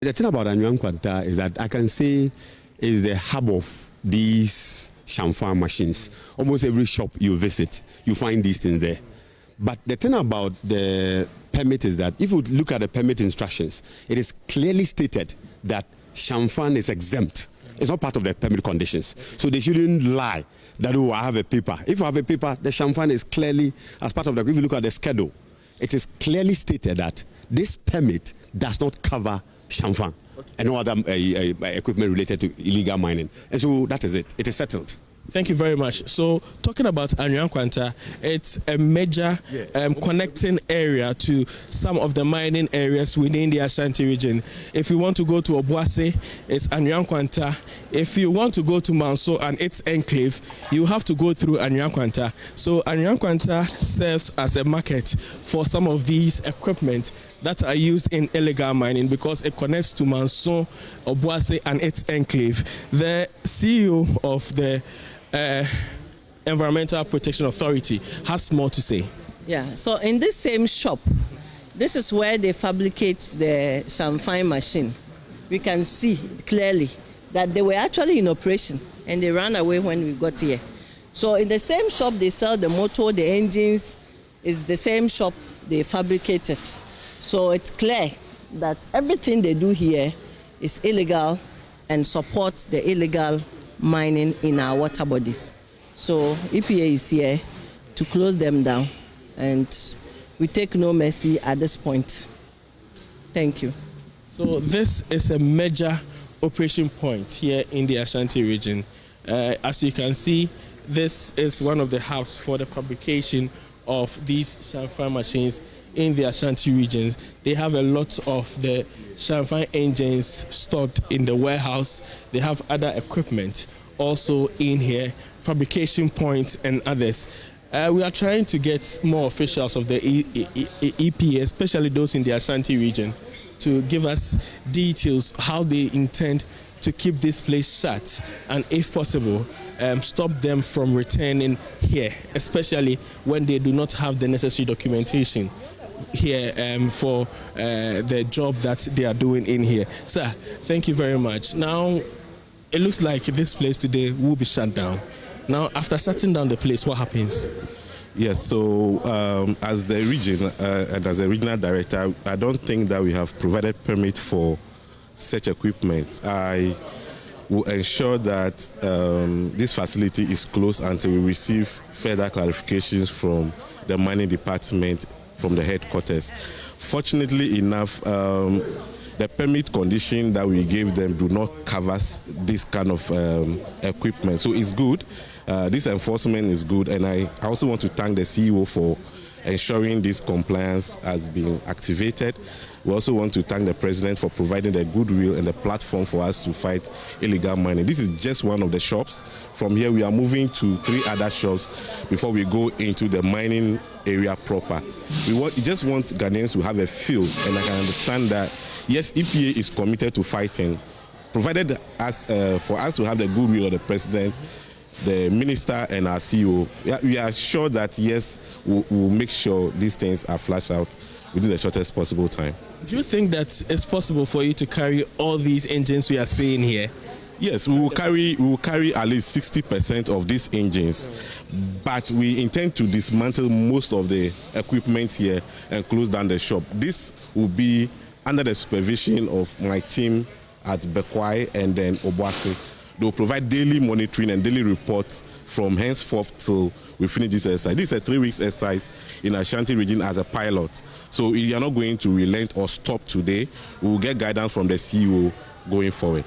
The thing about Anyuan Kwanta is that I can say is the hub of these Shamfan machines. Almost every shop you visit, you find these things there. But the thing about the permit is that if you look at the permit instructions, it is clearly stated that Shamfan is exempt. It's not part of the permit conditions. So they shouldn't lie that, oh, I have a paper. If you have a paper, the Shamfan is clearly as part of the, if you look at the schedule, it is clearly stated that this permit does not cover Shamfan and no other equipment related to illegal mining. And so that is it. It is settled. Thank you very much. So, talking about Anyuan Kwanta, it's a major connecting area to some of the mining areas within the Ashanti region. If you want to go to Obuasi, it's Anyuan Kwanta. If you want to go to Manso and its enclave, you have to go through Anyuan Kwanta. So, Anyuan Kwanta serves as a market for some of these equipment that are used in illegal mining because it connects to Manso, Obuasi, and its enclave. The CEO of the Environmental Protection Authority has more to say. Yeah, so in this same shop, this is where they fabricate the Shamfan machine. We can see clearly that they were actually in operation and they ran away when we got here. So in the same shop they sell the motor, the engines, is the same shop they fabricate it. So it's clear that everything they do here is illegal and supports the illegal mining in our water bodies. So EPA is here to close them down and we take no mercy at this point. Thank you. So this is a major operation point here in the Ashanti region. As you can see, this is one of the hubs for the fabrication of these Shamfan machines in the Ashanti regions. They have a lot of the Shamfan engines stored in the warehouse. They have other equipment also in here, fabrication points and others. We are trying to get more officials of the EPA, especially those in the Ashanti region, to give us details how they intend to keep this place shut and, if possible, stop them from returning here, especially when they do not have the necessary documentation here for the job that they are doing in here. Sir, thank you very much. Now, it looks like this place today will be shut down. Now, after shutting down the place, what happens? Yes, so as the region and as a regional director, I don't think that we have provided permit for such equipment. I will ensure that this facility is closed until we receive further clarifications from the mining department from the headquarters. Fortunately enough, the permit condition that we gave them do not cover this kind of equipment. So it's good. This enforcement is good, and I also want to thank the CEO for ensuring this compliance has been activated. We also want to thank the President for providing the goodwill and the platform for us to fight illegal mining. This is just one of the shops. From here, we are moving to 3 other shops before we go into the mining area proper. We just want Ghanaians to have a feel, and I can understand that, yes, EPA is committed to fighting, provided us, for us to have the goodwill of the President, the Minister, and our CEO. We are sure that, yes, we'll make sure these things are flushed out within the shortest possible time. Do you think that it's possible for you to carry all these engines we are seeing here? Yes, we will carry at least 60% of these engines, but we intend to dismantle most of the equipment here and close down the shop. This will be under the supervision of my team at Bekwai and then Obuasi. They will provide daily monitoring and daily reports from henceforth till we finish this exercise. This is a 3-week exercise in Ashanti region as a pilot. So we are not going to relent or stop today. We will get guidance from the CEO going forward.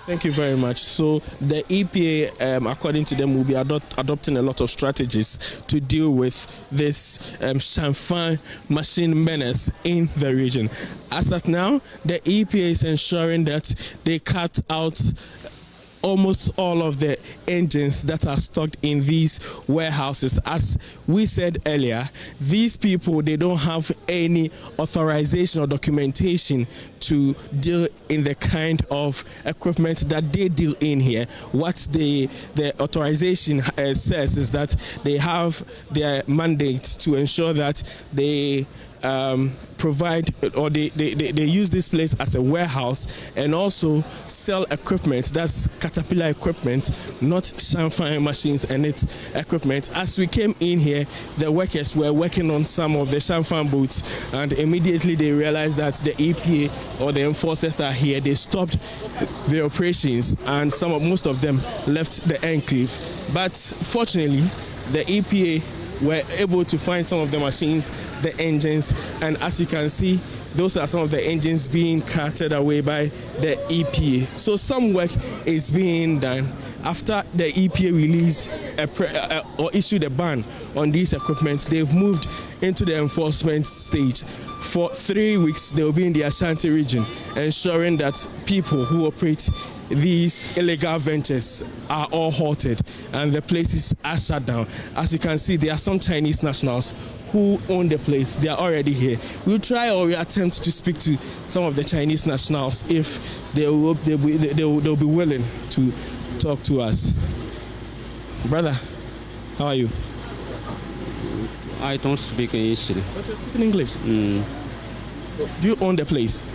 Thank you very much. So the EPA, according to them, will be adopting a lot of strategies to deal with this Shamfan machine menace in the region. As of now, the EPA is ensuring that they cut out almost all of the engines that are stocked in these warehouses. As we said earlier, these people, they don't have any authorization or documentation to deal in the kind of equipment that they deal in here. What the authorization says is that they have their mandate to ensure that they provide, or they use this place as a warehouse and also sell equipment. That's Caterpillar equipment, not Shanfine machines and its equipment. As we came in here, the workers were working on some of the Shanfine boats, and immediately they realized that the EPA or the enforcers are here. They stopped the operations, and most of them left the enclave. But fortunately, the EPA were able to find some of the machines, the engines, and as you can see, those are some of the engines being carted away by the EPA. So some work is being done. After the EPA released or issued a ban on these equipment, they've moved into the enforcement stage. For 3 weeks, they will be in the Ashanti region, ensuring that people who operate these illegal ventures are all halted and the places are shut down. As you can see, there are some Chinese nationals who own the place. They are already here. We'll try or we attempt to speak to some of the Chinese nationals if they'll be willing to talk to us. Brother, how are you? I don't speak English. But you speak in English? So, do you own the place?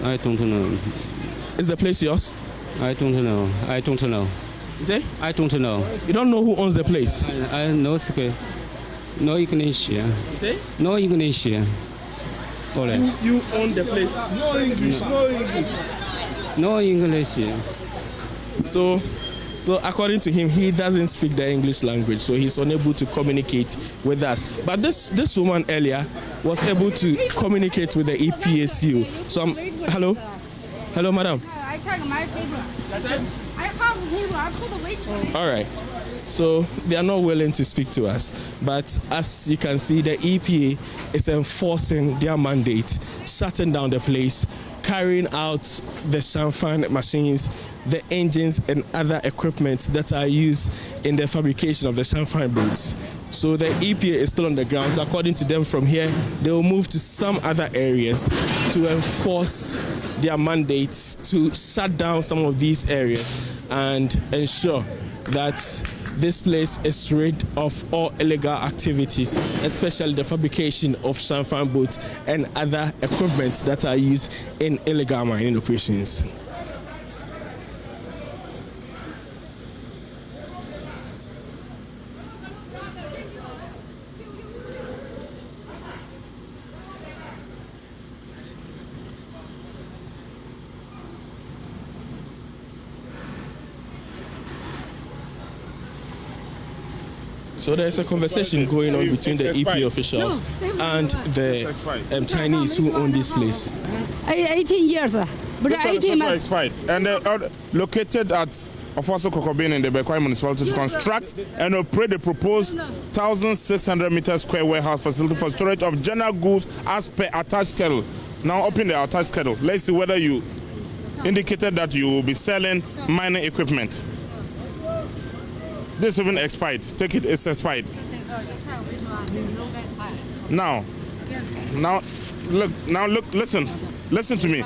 I don't know. Is the place yours? I don't know. I don't know. You say? I don't know. You don't know who owns the place? I know speak. No English. You say? No English. Sorry. You own the place? No English, no English. No English. So according to him, he doesn't speak the English language, so he's unable to communicate with us. But this woman earlier was able to communicate with the EPSU. So hello, madam. I check my paper. I have paper. I put the weight. All right. So they are not willing to speak to us. But as you can see, the EPA is enforcing their mandate, shutting down the place, carrying out the Shanfine machines, the engines and other equipment that are used in the fabrication of the Shanfine boats. So the EPA is still on the grounds. According to them, from here, they will move to some other areas to enforce their mandates to shut down some of these areas and ensure that this place is rid of all illegal activities, especially the fabrication of Shanfine boats and other equipment that are used in illegal mining operations. So there's a conversation going on between the EP officials and the Chinese who own this place. 18 years. But 18 months. Expired. And located at Ofoso Kokobin in the Bekwai municipality to construct and operate the proposed 1,600 meter square warehouse facility for storage of general goods as per attached schedule. Now open the attached schedule. Let's see whether you indicated that you will be selling mining equipment. This even expired. Take it, it's expired. Now, look, listen to me.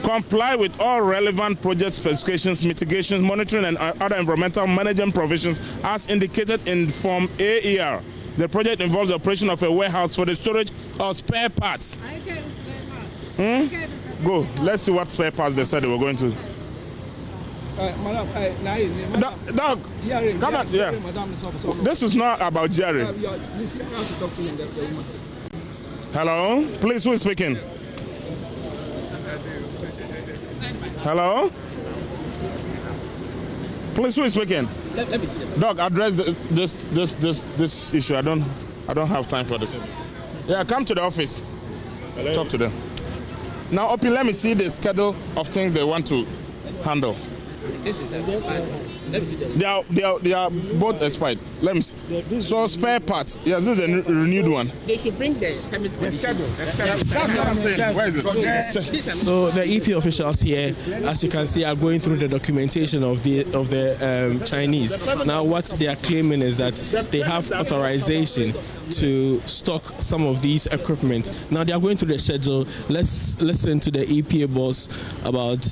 Comply with all relevant project specifications, mitigations, monitoring, and other environmental management provisions as indicated in Form AER. The project involves the operation of a warehouse for the storage of spare parts. Go, let's see what spare parts they said they were going to. Dog, come on, yeah. This is not about Jerry. Hello? Please, who is speaking? Hello? Please, who is speaking? Let me see them. Dog, address this issue. I don't have time for this. Yeah, come to the office. Hello? Talk to them. Now, Open, let me see the schedule of things they want to handle. This is expired. Let me see them. They are both expired. Let me see. So spare parts. Yes, this is a renewed one. They should bring the permit conditions. That's what I'm saying. Where is it? So the EP officials here, as you can see, are going through the documentation of the Chinese. Now, what they are claiming is that they have authorization to stock some of these equipment. Now they are going through the schedule. Let's listen to the EPA boss about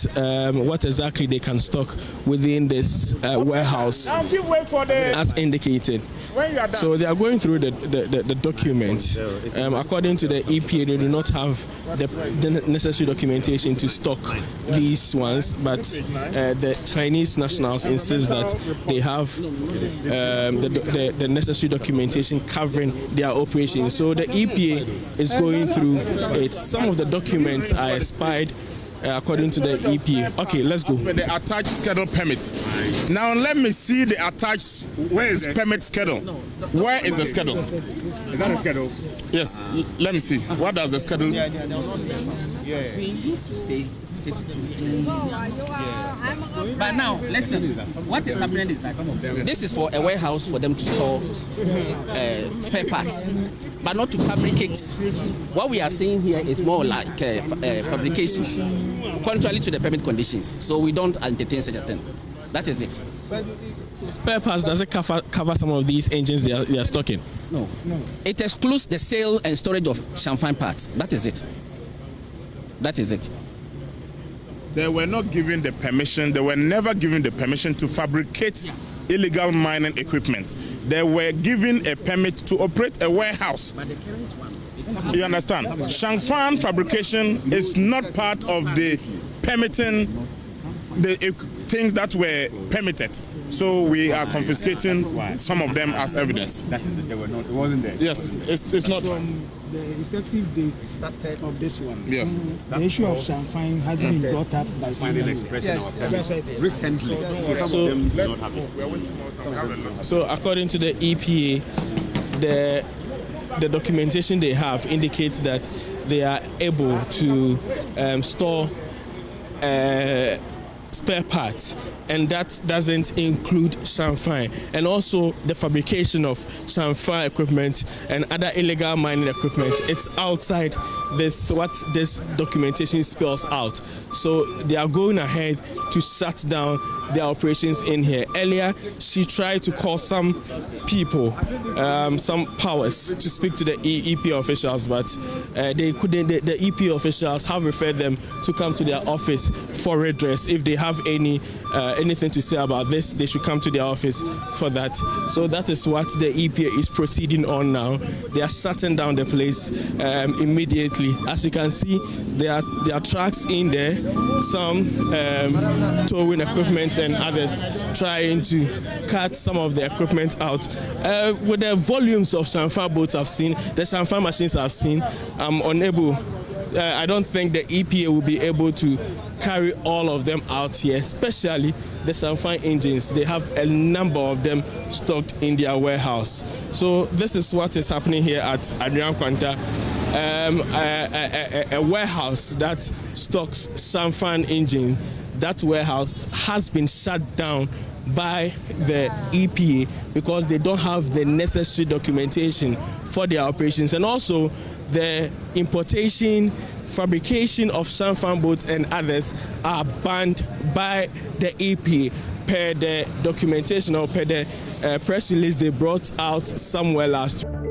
what exactly they can stock within this warehouse Now give way for the as indicated. when you are done. So they are going through the document. According to the EPA, they do not have the necessary documentation to stock these ones, but the Chinese nationals insist that they have the necessary documentation covering their operations. So the EPA is going through it. Some of the documents are expired. According to the EPA. Okay, let's go. The attached schedule permit. Now let me see the attached permit schedule. Where is the schedule? Is that a schedule? Yes. Let me see. What does the schedule? We used to stay it. But now, listen, what is happening is that this is for a warehouse for them to store spare parts, but not to fabricate. What we are seeing here is more like fabrication, contrary to the permit conditions. So we don't entertain such a thing. That is it. So spare parts, does it cover some of these engines they are stocking? No. It excludes the sale and storage of champagne parts. That is it. That is it. They were not given the permission. They were never given the permission to fabricate illegal mining equipment. They were given a permit to operate a warehouse. But the current one, You understand? Champagne fabrication is not part of the permitting the things that were permitted. So we are confiscating some of them as evidence. That is it. They were not. It wasn't there. Yes, it's not. From the effective date of this one. Yeah. The issue of champagne has been brought up by Final expression Yes, of that's right. recently. So some So- of them do not have it. So according to the EPA, the documentation they have indicates that they are able to store spare parts, and that doesn't include champagne, and also the fabrication of champagne equipment and other illegal mining equipment. It's outside this what this documentation spells out. So they are going ahead to shut down their operations in here. Earlier, she tried to call some people, some powers, to speak to the EPA officials, but they couldn't. The EPA officials have referred them to come to their office for redress. If they have anything to say about this, they should come to their office for that. So that is what the EPA is proceeding on now. They are shutting down the place immediately. As you can see, there are trucks in there, some towing equipment and others trying to cut some of the equipment out. With the volumes of champagne boats I've seen, the champagne machines I've seen, I'm unable. I don't think the EPA will be able to carry all of them out here, especially the champagne engines. They have a number of them stocked in their warehouse. So this is what is happening here at Adrian Kwanta, a warehouse that stocks champagne engine. That warehouse has been shut down by the EPA because they don't have the necessary documentation for their operations, and also the importation, fabrication of champagne boats and others are banned by the EPA per the documentation or per the press release they brought out somewhere last week.